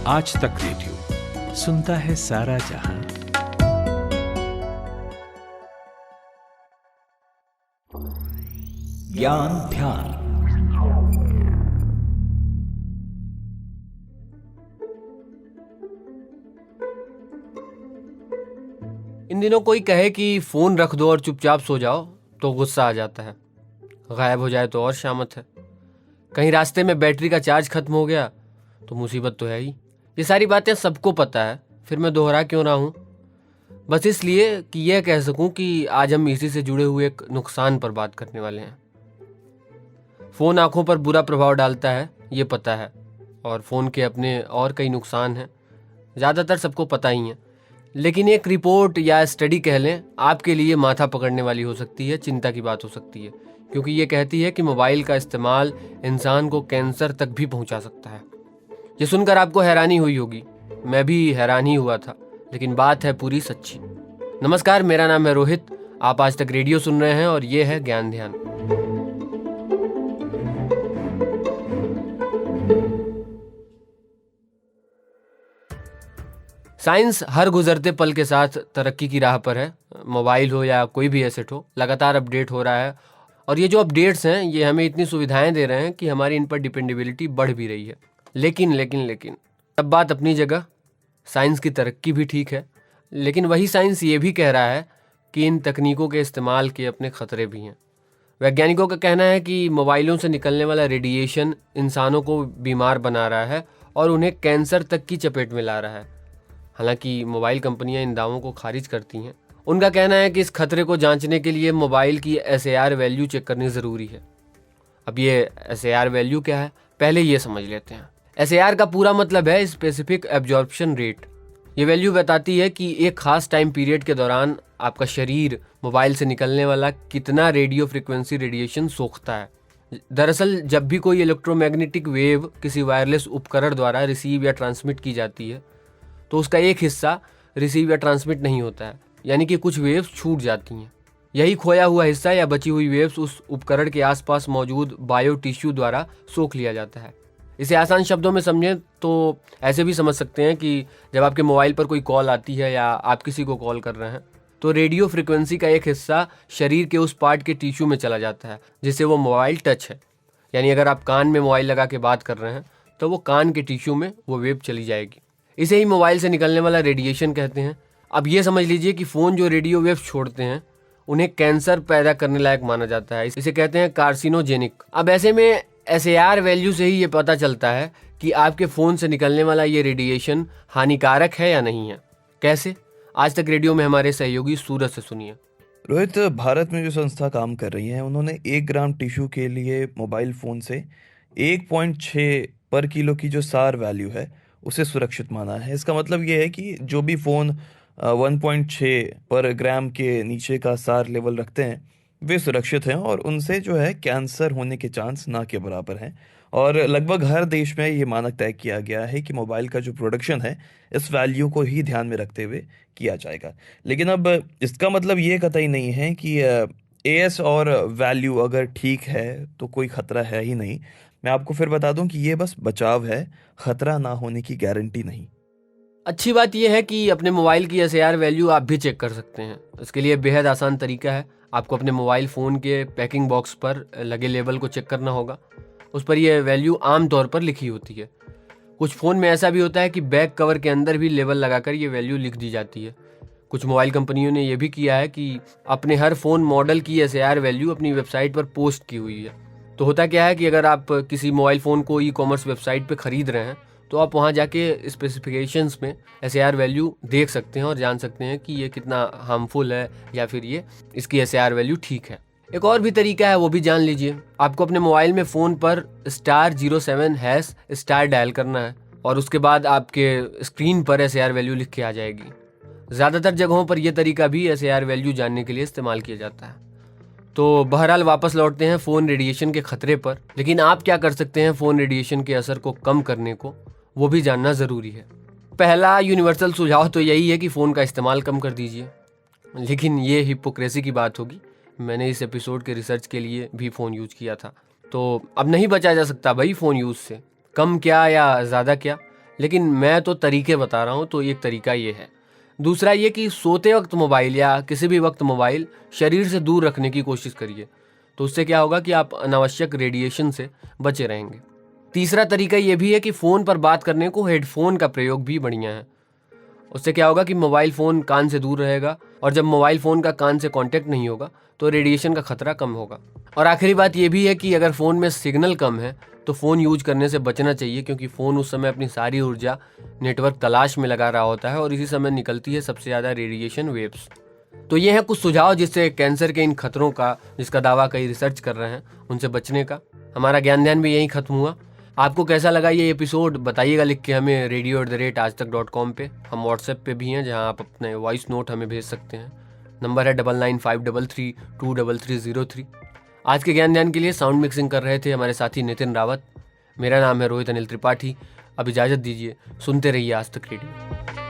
आज तक रेडियो सुनता है सारा जहां। ज्ञान ध्यान। इन दिनों कोई कहे कि फोन रख दो और चुपचाप सो जाओ तो गुस्सा आ जाता है, गायब हो जाए तो और शामत है, कहीं रास्ते में बैटरी का चार्ज खत्म हो गया तो मुसीबत तो है ही। ये सारी बातें सबको पता है, फिर मैं दोहरा क्यों रहा हूँ? बस इसलिए कि यह कह सकूं कि आज हम इसी से जुड़े हुए एक नुकसान पर बात करने वाले हैं। फ़ोन आंखों पर बुरा प्रभाव डालता है, ये पता है, और फ़ोन के अपने और कई नुकसान हैं, ज़्यादातर सबको पता ही है। लेकिन एक रिपोर्ट या स्टडी कह लें, आपके लिए माथा पकड़ने वाली हो सकती है, चिंता की बात हो सकती है, क्योंकि ये कहती है कि मोबाइल का इस्तेमाल इंसान को कैंसर तक भी पहुंचा सकता है। ये सुनकर आपको हैरानी हुई होगी, मैं भी हैरान ही हुआ था, लेकिन बात है पूरी सच्ची। नमस्कार, मेरा नाम है रोहित, आप आज तक रेडियो सुन रहे हैं और ये है ज्ञान ध्यान। साइंस हर गुजरते पल के साथ तरक्की की राह पर है। मोबाइल हो या कोई भी एसेट हो, लगातार अपडेट हो रहा है, और ये जो अपडेट्स हैं ये हमें इतनी सुविधाएं दे रहे हैं कि हमारी इन पर डिपेंडेबिलिटी बढ़ भी रही है। लेकिन सब बात अपनी जगह, साइंस की तरक्की भी ठीक है, लेकिन वही साइंस ये भी कह रहा है कि इन तकनीकों के इस्तेमाल के अपने खतरे भी हैं। वैज्ञानिकों का कहना है कि मोबाइलों से निकलने वाला रेडिएशन इंसानों को बीमार बना रहा है और उन्हें कैंसर तक की चपेट में ला रहा है। हालांकि मोबाइल कंपनियां इन दावों को खारिज करती हैं। उनका कहना है कि इस खतरे को जांचने के लिए मोबाइल की SAR वैल्यू चेक करनी ज़रूरी है। अब ये SAR वैल्यू क्या है, पहले ये समझ लेते हैं। SAR का पूरा मतलब है स्पेसिफिक एब्जॉर्प्शन रेट। ये वैल्यू बताती है कि एक खास टाइम पीरियड के दौरान आपका शरीर मोबाइल से निकलने वाला कितना रेडियो फ्रिक्वेंसी रेडिएशन सोखता है। दरअसल जब भी कोई इलेक्ट्रोमैग्नेटिक वेव किसी वायरलेस उपकरण द्वारा रिसीव या ट्रांसमिट की जाती है तो उसका एक हिस्सा रिसीव या ट्रांसमिट नहीं होता है, यानी कि कुछ वेव्स छूट जाती हैं। यही खोया हुआ हिस्सा या बची हुई वेव्स उस उपकरण के आसपास मौजूद बायो टिश्यू द्वारा सोख लिया जाता है। इसे आसान शब्दों में समझें तो ऐसे भी समझ सकते हैं कि जब आपके मोबाइल पर कोई कॉल आती है या आप किसी को कॉल कर रहे हैं तो रेडियो फ्रिक्वेंसी का एक हिस्सा शरीर के उस पार्ट के टिश्यू में चला जाता है जिससे वो मोबाइल टच है। यानी अगर आप कान में मोबाइल लगा के बात कर रहे हैं तो वो कान के टिश्यू में वो वेव चली जाएगी। इसे ही मोबाइल से निकलने वाला रेडिएशन कहते हैं। अब ये समझ लीजिए कि फ़ोन जो रेडियो वेव छोड़ते हैं उन्हें कैंसर पैदा करने लायक माना जाता है, इसे कहते हैं कार्सिनोजेनिक। अब ऐसे में SAR वैल्यू से ही ये पता चलता है कि आपके फ़ोन से निकलने वाला ये रेडिएशन हानिकारक है या नहीं है। कैसे? आज तक रेडियो में हमारे सहयोगी सूरज से सुनिए। रोहित, भारत में जो संस्था काम कर रही है उन्होंने 1 ग्राम टिश्यू के लिए मोबाइल फ़ोन से 1.6 पर किलो की जो सार वैल्यू है उसे सुरक्षित माना है। इसका मतलब ये है कि जो भी फ़ोन 1.6 पर ग्राम के नीचे का सार लेवल रखते हैं वे सुरक्षित हैं और उनसे जो है कैंसर होने के चांस ना के बराबर हैं। और लगभग हर देश में ये मानक तय किया गया है कि मोबाइल का जो प्रोडक्शन है इस वैल्यू को ही ध्यान में रखते हुए किया जाएगा। लेकिन अब इसका मतलब ये कतई नहीं है कि AS और वैल्यू अगर ठीक है तो कोई ख़तरा है ही नहीं। मैं आपको फिर बता दूं कि ये बस बचाव है, ख़तरा ना होने की गारंटी नहीं। अच्छी बात यह है कि अपने मोबाइल की SAR वैल्यू आप भी चेक कर सकते हैं। इसके लिए बेहद आसान तरीका है, आपको अपने मोबाइल फ़ोन के पैकिंग बॉक्स पर लगे लेबल को चेक करना होगा। उस पर यह वैल्यू आम तौर पर लिखी होती है। कुछ फ़ोन में ऐसा भी होता है कि बैक कवर के अंदर भी लेबल लगाकर ये वैल्यू लिख दी जाती है। कुछ मोबाइल कंपनियों ने यह भी किया है कि अपने हर फ़ोन मॉडल की SAR वैल्यू अपनी वेबसाइट पर पोस्ट की हुई है। तो होता क्या है कि अगर आप किसी मोबाइल फ़ोन को ई-कॉमर्स वेबसाइट पर ख़रीद रहे हैं तो आप वहाँ जाके स्पेसिफिकेशंस में SAR वैल्यू देख सकते हैं और जान सकते हैं कि ये कितना हार्मफुल है या फिर ये इसकी SAR वैल्यू ठीक है। एक और भी तरीका है, वो भी जान लीजिए। आपको अपने मोबाइल में फ़ोन पर *07# डायल करना है और उसके बाद आपके स्क्रीन पर SAR वैल्यू लिख के आ जाएगी। ज़्यादातर जगहों पर यह तरीका भी SAR वैल्यू जानने के लिए इस्तेमाल किया जाता है। तो बहरहाल वापस लौटते हैं फ़ोन रेडिएशन के खतरे पर। लेकिन आप क्या कर सकते हैं फ़ोन रेडिएशन के असर को कम करने को, वो भी जानना ज़रूरी है। पहला यूनिवर्सल सुझाव तो यही है कि फ़ोन का इस्तेमाल कम कर दीजिए। लेकिन ये हिपोक्रेसी की बात होगी, मैंने इस एपिसोड के रिसर्च के लिए भी फ़ोन यूज़ किया था, तो अब नहीं बचा जा सकता भाई फ़ोन यूज़ से। कम क्या या ज़्यादा क्या, लेकिन मैं तो तरीके बता रहा हूँ, तो एक तरीका ये है। दूसरा ये कि सोते वक्त मोबाइल या किसी भी वक्त मोबाइल शरीर से दूर रखने की कोशिश करिए, तो उससे क्या होगा कि आप अनावश्यक रेडिएशन से बचे रहेंगे। तीसरा तरीका ये भी है कि फ़ोन पर बात करने को हेडफोन का प्रयोग भी बढ़िया है। उससे क्या होगा कि मोबाइल फ़ोन कान से दूर रहेगा, और जब मोबाइल फ़ोन का कान से कांटेक्ट नहीं होगा तो रेडिएशन का खतरा कम होगा। और आखिरी बात ये भी है कि अगर फ़ोन में सिग्नल कम है तो फ़ोन यूज करने से बचना चाहिए, क्योंकि फ़ोन उस समय अपनी सारी ऊर्जा नेटवर्क तलाश में लगा रहा होता है और इसी समय निकलती है सबसे ज़्यादा रेडिएशन वेव्स। तो ये हैं कुछ सुझाव जिससे कैंसर के इन खतरों का, जिसका दावा कई रिसर्च कर रहे हैं, उनसे बचने का। हमारा ज्ञान ध्यान भी यहीं खत्म हुआ। आपको कैसा लगा ये एपिसोड बताइएगा लिख के हमें radio@aajtak.com पे। हम व्हाट्सएप पे भी हैं, जहां आप अपने वॉइस नोट हमें भेज सकते हैं। नंबर है 9953323303। आज के ज्ञान ध्यान के लिए साउंड मिक्सिंग कर रहे थे हमारे साथी नितिन रावत। मेरा नाम है रोहित अनिल त्रिपाठी। अब इजाज़त दीजिए, सुनते रहिए आज तक रेडियो।